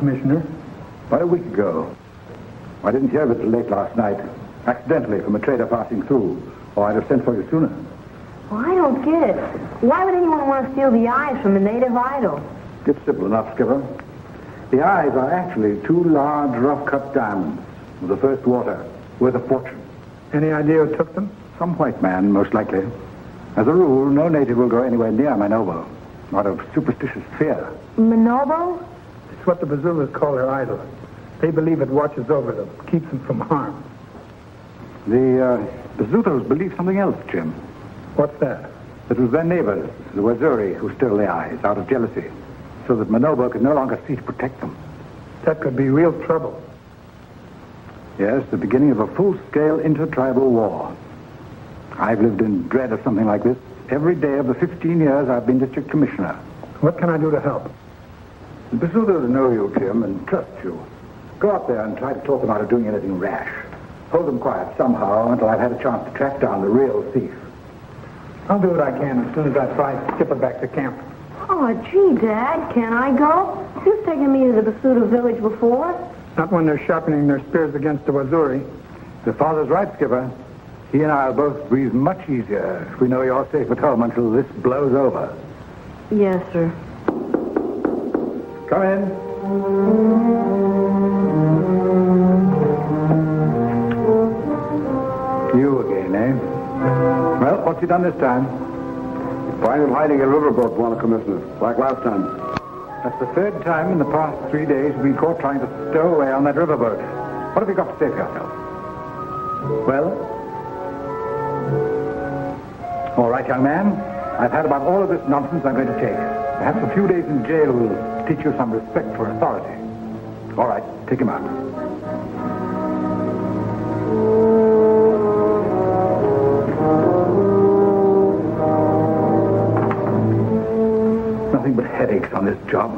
Commissioner? About a week ago. I didn't hear of it till late last night. Accidentally from a trader passing through. Or I'd have sent for you sooner. Well, I don't get it. Why would anyone want to steal the eyes from a native idol? It's simple enough, Skipper. The eyes are actually two large, rough-cut diamonds of the first water, worth a fortune. Any idea who took them? Some white man, most likely. As a rule, no native will go anywhere near monobo, out of superstitious fear. Monobo? It's what the Bazulas call their idol. They believe it watches over them, keeps them from harm. The Bazutos believe something else, Jim. What's that? It was their neighbors, the Wazuri, who stole the eyes out of jealousy, so that monobo could no longer see to protect them. That could be real trouble. Yes, the beginning of a full-scale intertribal war. I've lived in dread of something like this every day of the 15 years I've been district commissioner. What can I do to help? The Bazutos know you, Jim, and trust you. Go up there and try to talk them out of doing anything rash. Hold them quiet somehow until I've had a chance to track down the real thief. I'll do what I can as soon as I fly Skipper back to camp. Oh, gee, Dad, can I go? You've taken me to the Basuto village before. Not when they're sharpening their spears against the Wazuri. The father's right, Skipper. He and I will both breathe much easier if we know you're safe at home until this blows over. Yes, sir. Come in. You again, eh? Well, what's he done this time? Find him hiding in a riverboat, Warner Commissioner, like last time. That's the third time in the past 3 days we've been caught trying to stow away on that riverboat. What have you got to say for yourself? Well? All right, young man. I've had about all of this nonsense I'm going to take. Perhaps a few days in jail will teach you some respect for authority. All right, take him out. Nothing but headaches on this job.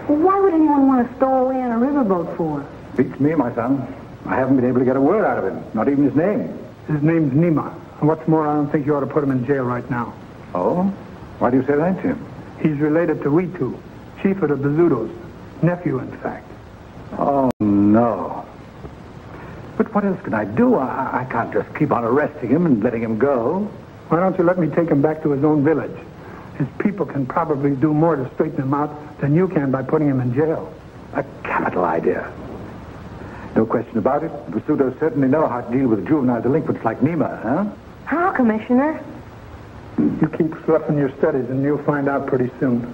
Well, why would anyone want to stow away on a riverboat for? Beats me, my son. I haven't been able to get a word out of him, not even his name. His name's Nima. And what's more, I don't think you ought to put him in jail right now. Oh? Why do you say that, Jim? He's related to Witu, chief of the Bazutos. Nephew, in fact. Oh, no. But what else can I do? I can't just keep on arresting him and letting him go. Why don't you let me take him back to his own village? His people can probably do more to straighten him out than you can by putting him in jail. A capital idea. No question about it. The Basutos certainly know how to deal with juvenile delinquents like Nima, huh? How, Commissioner? You keep sloughing your studies and you'll find out pretty soon.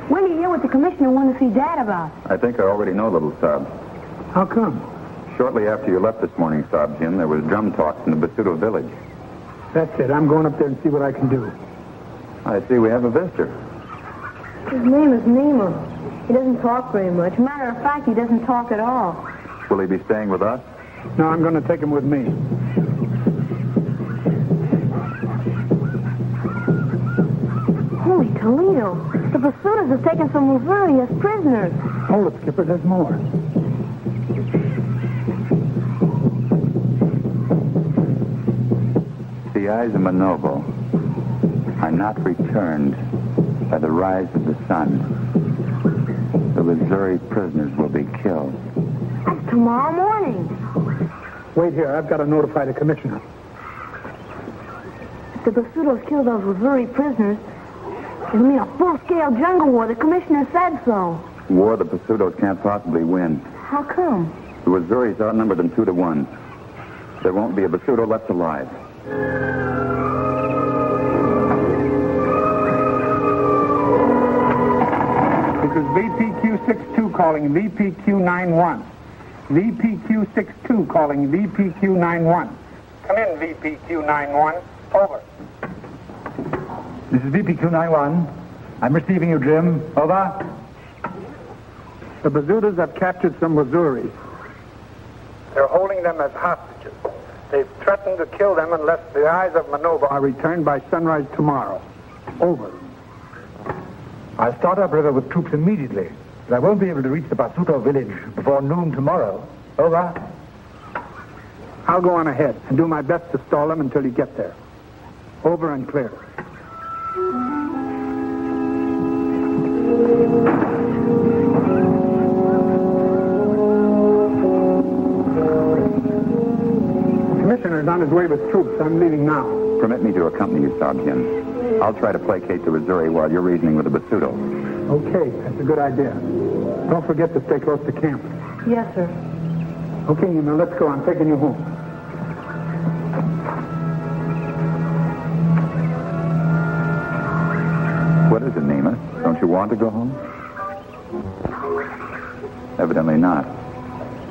When do you hear what the commissioner wanted to see Dad about? I think I already know, little Sob. How come? Shortly after you left this morning, Sob Jim, there was drum talk in the Basuto village. That's it. I'm going up there and see what I can do. I see we have a visitor. His name is Nima. He doesn't talk very much. Matter of fact, he doesn't talk at all. Will he be staying with us? No, I'm going to take him with me. Holy Toledo. The Basutos have taken some Missouri as prisoners. Hold it, Skipper. There's more. The eyes of Monobo are not returned by the rise of the sun. The Missouri prisoners will be killed. That's tomorrow morning. Wait here. I've got to notify the commissioner. If the Basutos kill those Missouri prisoners, it'll mean a full-scale jungle war. The commissioner said so. War the Basutos can't possibly win. How come? The Missouri's outnumbered them 2-1. There won't be a Basuto left alive. This is VPQ VPQ62 calling VPQ91. VPQ62 calling VPQ91. Come in, VPQ91. Over. This is VPQ91. I'm receiving you, Jim. Over. The Bazootas have captured some Wazzuris. They're holding them as hostages. They've threatened to kill them unless the eyes of Monobo are returned by sunrise tomorrow. Over. I'll start upriver with troops immediately, but I won't be able to reach the Basuto village before noon tomorrow. Over. I'll go on ahead and do my best to stall them until you get there. Over and clear. The commissioner's on his way with troops. I'm leaving now. Permit me to accompany you, Sargent. I'll try to placate the Missouri while you're reasoning with the Basuto. Okay, that's a good idea. Don't forget to stay close to camp. Yes, sir. Okay, Nima, let's go. I'm taking you home. What is it, Nima? Don't you want to go home? Evidently not.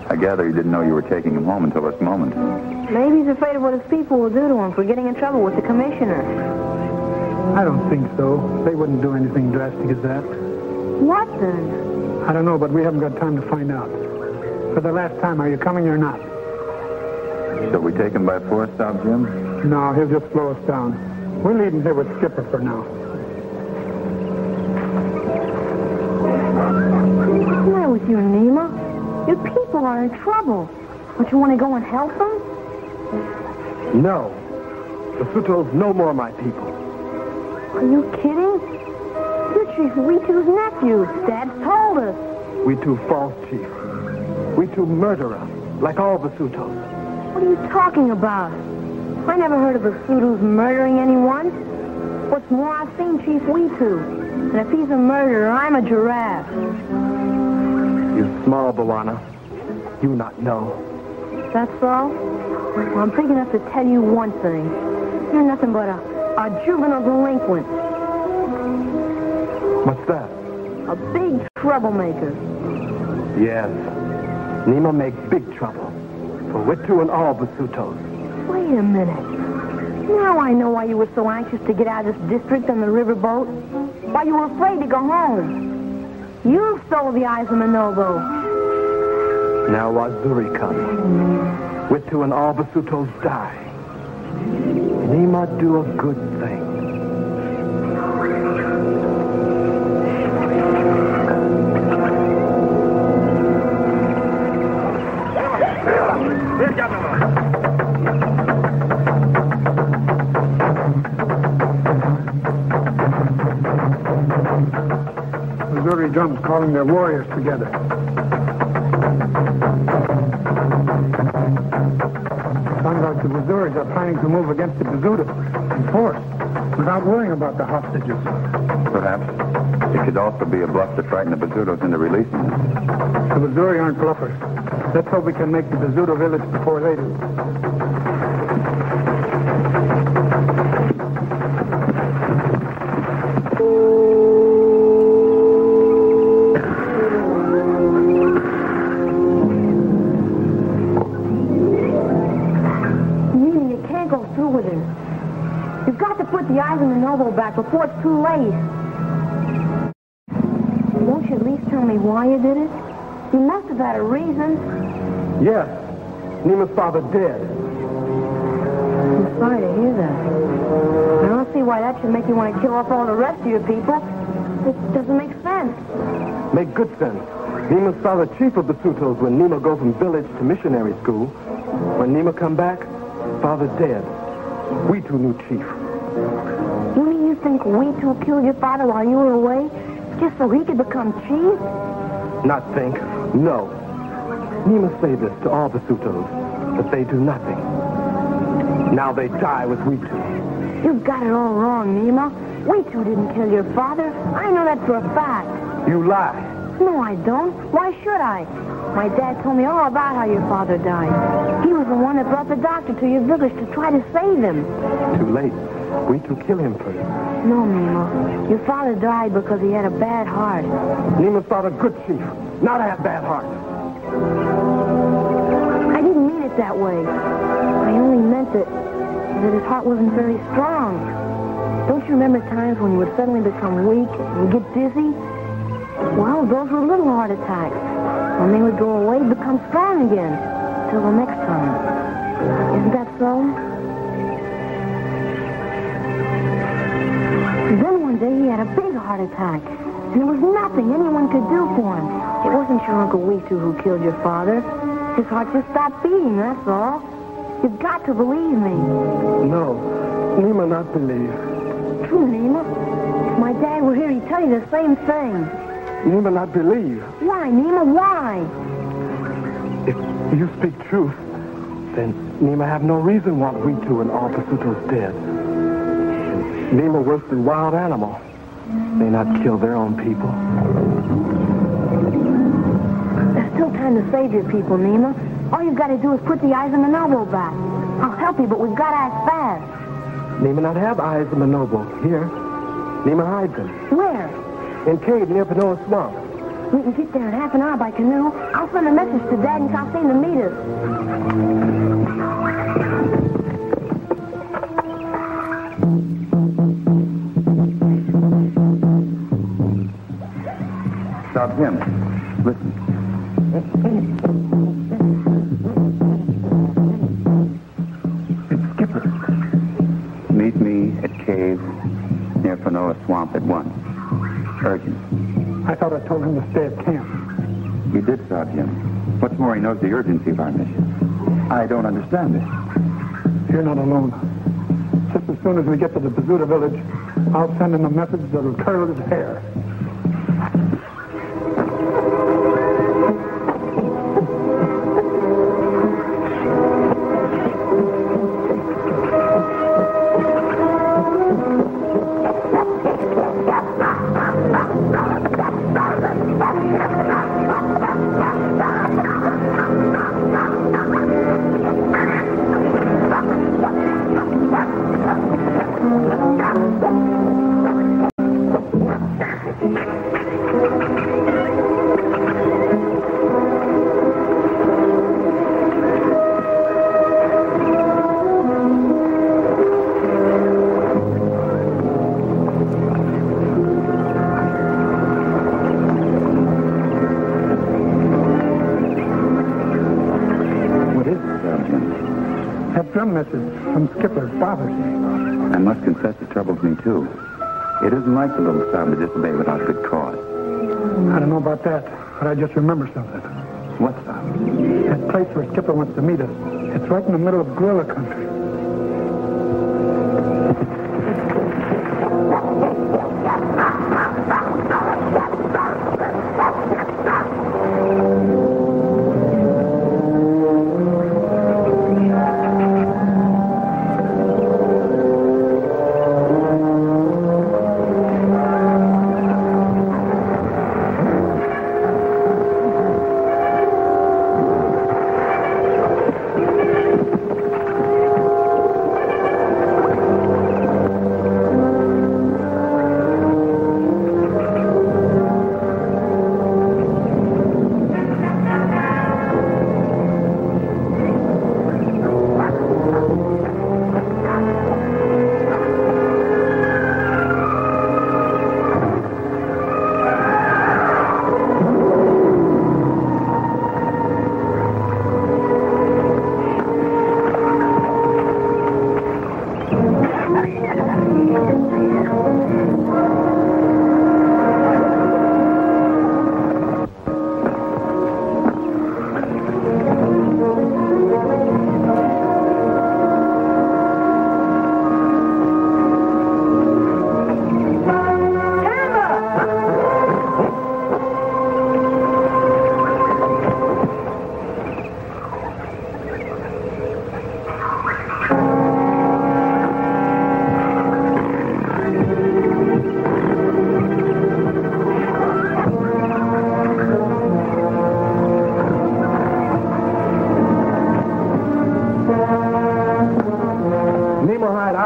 I gather you didn't know you were taking him home until this moment. Maybe he's afraid of what his people will do to him for getting in trouble with the commissioner. I don't think so. They wouldn't do anything drastic as that. What then? I don't know, but we haven't got time to find out. For the last time, are you coming or not? Shall we take him by force, Sob Jim? No, he'll just slow us down. We'll leave him here with Skipper for now. What's the matter with you, Nima? Your people are in trouble. Don't you want to go and help them? No. The Suto's no more my people. Are you kidding? You're Chief Weetu's nephew. Dad told us. We too false, Chief. We too murderer, like all Basutos. What are you talking about? I never heard of the Sutus murdering anyone. What's more, I've seen Chief Weetu. And if he's a murderer, I'm a giraffe. You small, Bawana. You not know. That's all? Well, I'm big enough to tell you one thing. You're nothing but a juvenile delinquent. What's that? A big troublemaker. Yes. Nima make big trouble. For Witu and all Basutos. Wait a minute. Now I know why you were so anxious to get out of this district on the riverboat. Why you were afraid to go home. You stole the eyes of Monobo. Now Wazuri come. Witu and all Basutos die. Nima do a good thing. Missouri drums calling their warriors together. Sounds like the Missouri's are planning to move against the Bazootas in force without worrying about the hostages. Perhaps. It could also be a bluff to frighten the Basutos into releasing them. The Missouri aren't bluffers. Let's hope we can make the Basuto village before they do. The eyes of Monobo back before it's too late. Won't you at least tell me why you did it? You must have had a reason. Yes. Nima's father dead. I'm sorry to hear that. I don't see why that should make you want to kill off all the rest of your people. It doesn't make sense. Make good sense. Nima saw the chief of the Basutos when Nima go from village to missionary school. When Nima come back, father dead. We two new chief. You mean you think Weetu killed your father while you were away? Just so he could become chief? Not think. No. Nima say this to all the Basutos, that they do nothing. Now they die with Weetu. You've got it all wrong, Nima. Weetu didn't kill your father. I know that for a fact. You lie. No, I don't. Why should I? My dad told me all about how your father died. He was the one that brought the doctor to your village to try to save him. Too late. we two kill him first. No, Nemo. Your father died because he had a bad heart. Nema's father, good chief, not have bad heart. I didn't mean it that way. I only meant that his heart wasn't very strong. Don't you remember times when you would suddenly become weak and get dizzy? Well, those were little heart attacks. When they would go away, become strong again. Till the next time. Isn't that so? Then one day he had a big heart attack. And there was nothing anyone could do for him. It wasn't your Uncle Weetu who killed your father. His heart just stopped beating, that's all. You've got to believe me. No, Nema not believe. True, Nema. If my dad were here, he'd tell you the same thing. Nema not believe. Why, Nema, why? If you speak truth, then Nema have no reason why we two and all Pasuto's dead. And Nema worse than wild animal. They not kill their own people. There's still time to save your people, Nema. All you've got to do is put the eyes in the monobo back. I'll help you, but we've got to act fast. Nema not have eyes in the monobo. Here. Nema hides them. Where? In cave near Panoa Swamp. We can get there in half an hour by canoe. I'll send a message to Dad and Calcine to meet us. Stop him. Listen. It's Skipper. Meet me at cave near Panoa Swamp at 1. Urgent. I thought I told him to stay at camp. You did, Sergeant. What's more, he knows the urgency of our mission. I don't understand this. You're not alone. Just as soon as we get to the Bazuda village, I'll send him a message that'll curl his hair. Message from Skipper bothers me. I must confess it troubles me, too. It isn't like the little son to disobey without good cause. I don't know about that, but I just remember something. What's that? That place where Skipper wants to meet us. It's right in the middle of guerrilla country.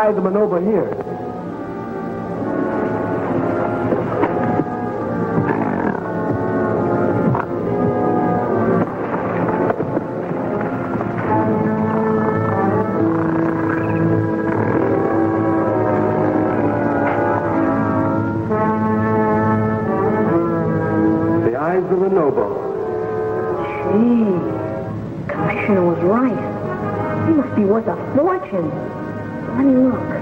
eyes of monobo here. The eyes of monobo. Gee, Commissioner was right. He must be worth a fortune. Let me look.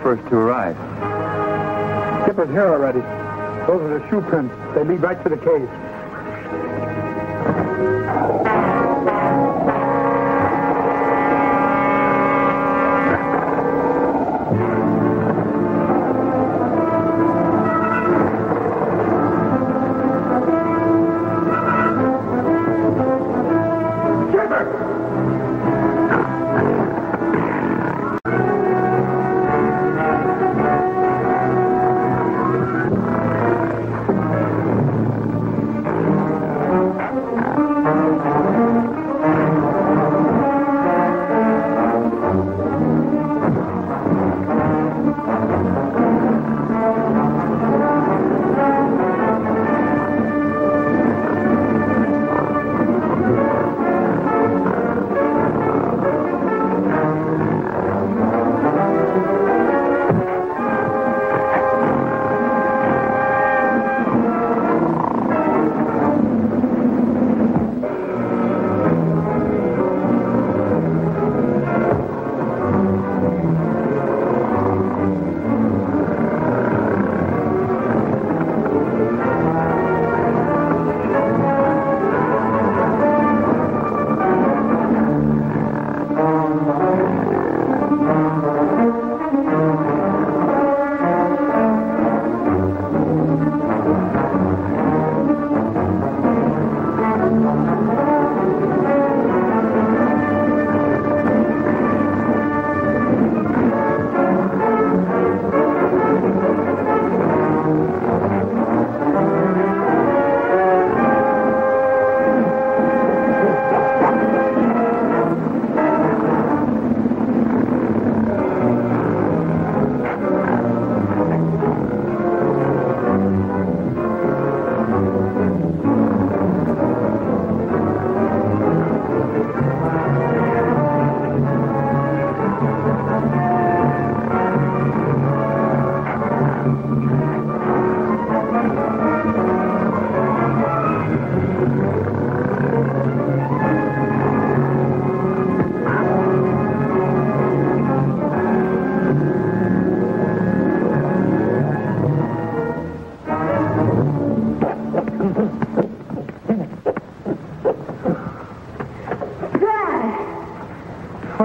First to arrive. Skipper's here already. Those are the shoe prints. They lead right to the cave.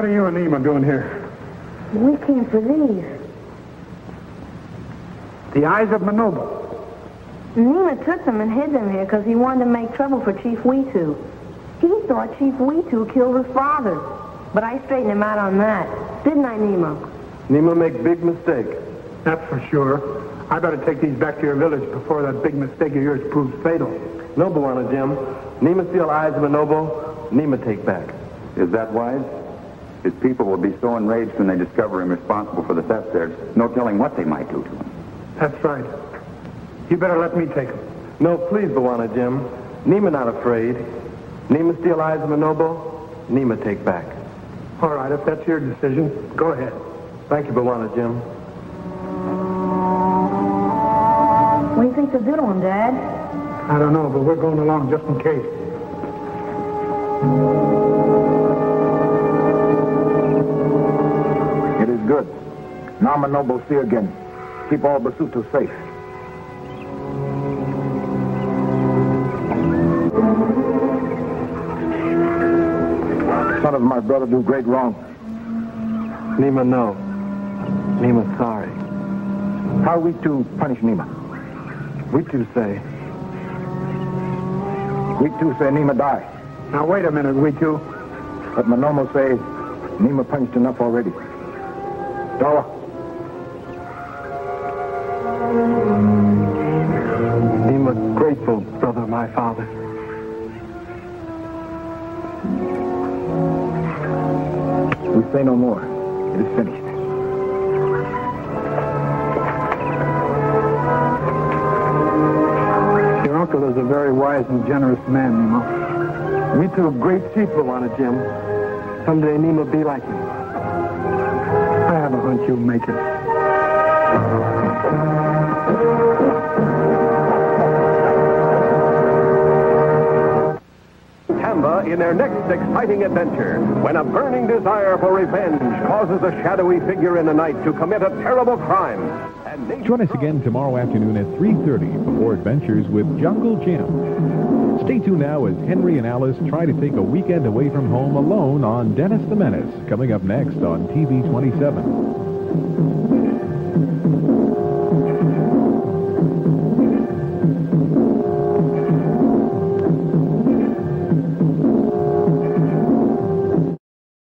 What are you and Nima doing here? We came for these. The eyes of monobo. Nima took them and hid them here because he wanted to make trouble for Chief Weetu. He thought Chief Weetu killed his father. But I straightened him out on that. Didn't I, Nemo? Nemo make big mistake. That's for sure. I better take these back to your village before that big mistake of yours proves fatal. No, Bwana Jim. Nemo steal eyes of monobo, Nemo take back. Is that wise? His people will be so enraged when they discover him responsible for the theft, there's no telling what they might do to him. That's right. You better let me take him. No, please, Bwana Jim. Nemo not afraid. Nemo steal eyes of monobo, Nemo take back. All right, if that's your decision, go ahead. Thank you, Bwana Jim. What do you think they'll do to him, Dad? I don't know, but we're going along just in case. It is good. Now Monobo see again. Keep all Basuto safe. Son of my brother do great wrong. Nemo no. Nemo sorry. How we two punish Nima? We two say. We two say Nima die. Now, wait a minute, we two. But Monomo say Nima punished enough already. Dawa. Nemo grateful, brother, my father. We say no more. It is finished. Your uncle is a very wise and generous man, Nemo. We two are great sheep, Bwana Jim. Someday Nemo be like him. I have a hunch you'll make it. In their next exciting adventure, when a burning desire for revenge causes a shadowy figure in the night to commit a terrible crime. And join us again tomorrow afternoon at 3:30 for more adventures with Jungle Jim. Stay tuned now as Henry and Alice try to take a weekend away from home alone on Dennis the Menace, coming up next on TV 27.